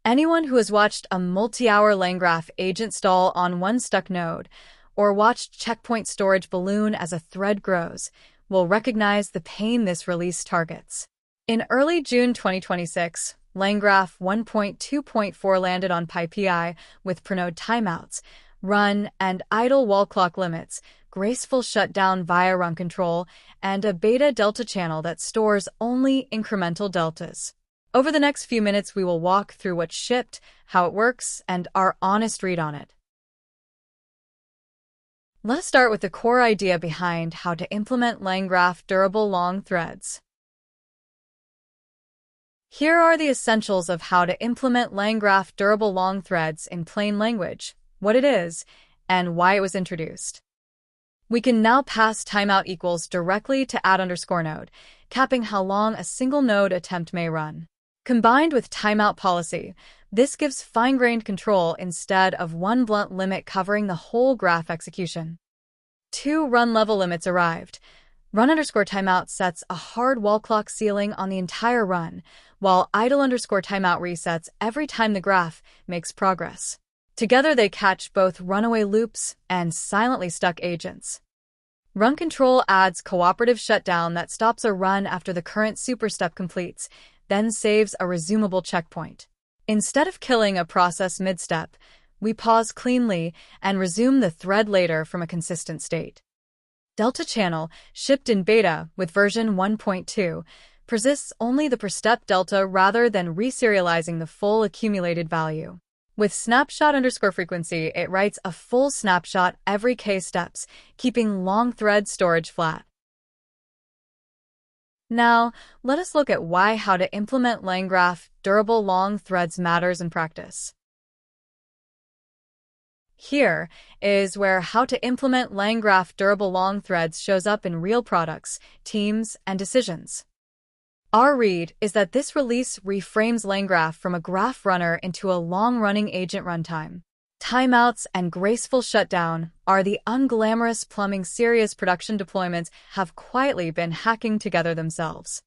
Anyone who has watched a multi-hour Langgraph agent stall on one stuck node, or watched checkpoint storage balloon as a thread grows, will recognize the pain this release targets. In early June 2026, Langgraph 1.2.4 landed on PyPI with per-node timeouts, run and idle wall clock limits, graceful shutdown via RunControl, and a beta delta channel that stores only incremental deltas. Over the next few minutes, we will walk through what shipped, how it works, and our honest read on it. Let's start with the core idea behind how to implement Langgraph durable long threads. Here are the essentials of how to implement Langgraph durable long threads in plain language, what it is, and why it was introduced. We can now pass timeout equals directly to add_node, capping how long a single node attempt may run. Combined with timeout policy, this gives fine-grained control instead of one blunt limit covering the whole graph execution. 2 run level limits arrived. Run_timeout sets a hard wall clock ceiling on the entire run, while idle_timeout resets every time the graph makes progress. Together they catch both runaway loops and silently stuck agents. RunControl adds cooperative shutdown that stops a run after the current superstep completes, then saves a resumable checkpoint. Instead of killing a process mid-step, we pause cleanly and resume the thread later from a consistent state. DeltaChannel, shipped in beta with version 1.2, persists only the per-step delta rather than reserializing the full accumulated value. With snapshot_frequency, it writes a full snapshot every k steps, keeping long thread storage flat. Now, let us look at how to implement Langgraph durable long threads matters in practice. Here is where how to implement Langgraph durable long threads shows up in real products, teams, and decisions. Our read is that this release reframes Langgraph from a graph runner into a long-running agent runtime. Timeouts and graceful shutdown are the unglamorous plumbing serious production deployments have quietly been hacking together themselves.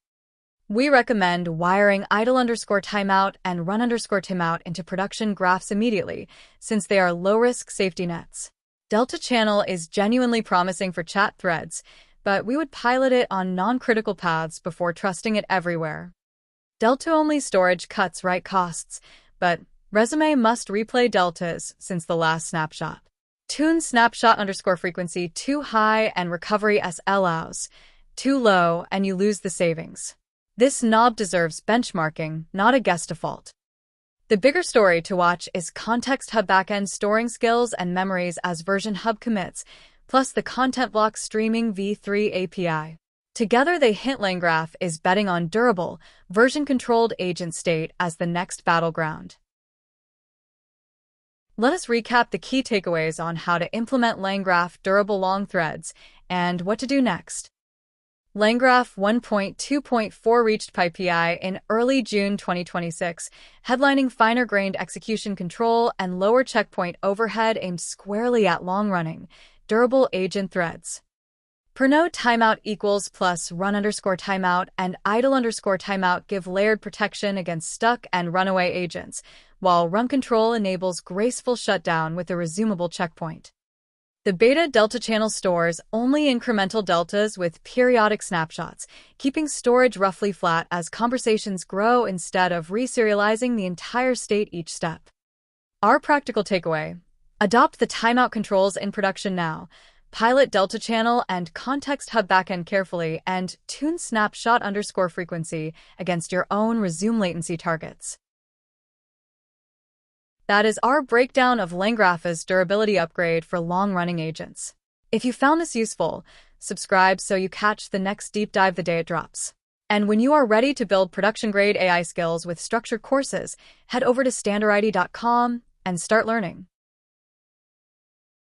We recommend wiring idle_timeout and run_timeout into production graphs immediately, since they are low-risk safety nets. DeltaChannel is genuinely promising for chat threads, but we would pilot it on non-critical paths before trusting it everywhere. Delta-only storage cuts write costs, but Resume must replay deltas since the last snapshot. Tune snapshot_frequency too high and recovery as allows, too low and you lose the savings. This knob deserves benchmarking, not a guest default. The bigger story to watch is Context Hub backend storing skills and memories as version hub commits, plus the content block streaming v3 API. Together they hint Langgraph is betting on durable, version-controlled agent state as the next battleground. Let us recap the key takeaways on how to implement Langgraph durable long threads and what to do next. Langgraph 1.2.4 reached PyPI in early June 2026, headlining finer-grained execution control and lower checkpoint overhead aimed squarely at long-running, durable agent threads. Per-node timeout equals plus run_timeout and idle_timeout give layered protection against stuck and runaway agents, while RunControl enables graceful shutdown with a resumable checkpoint. The beta DeltaChannel stores only incremental deltas with periodic snapshots, keeping storage roughly flat as conversations grow instead of reserializing the entire state each step. Our practical takeaway: adopt the timeout controls in production now, pilot DeltaChannel and Context Hub backend carefully, and tune snapshot_frequency against your own resume latency targets. That is our breakdown of Langgraph's durability upgrade for long-running agents. If you found this useful, subscribe so you catch the next deep dive the day it drops. And when you are ready to build production-grade AI skills with structured courses, head over to Standarity.com and start learning.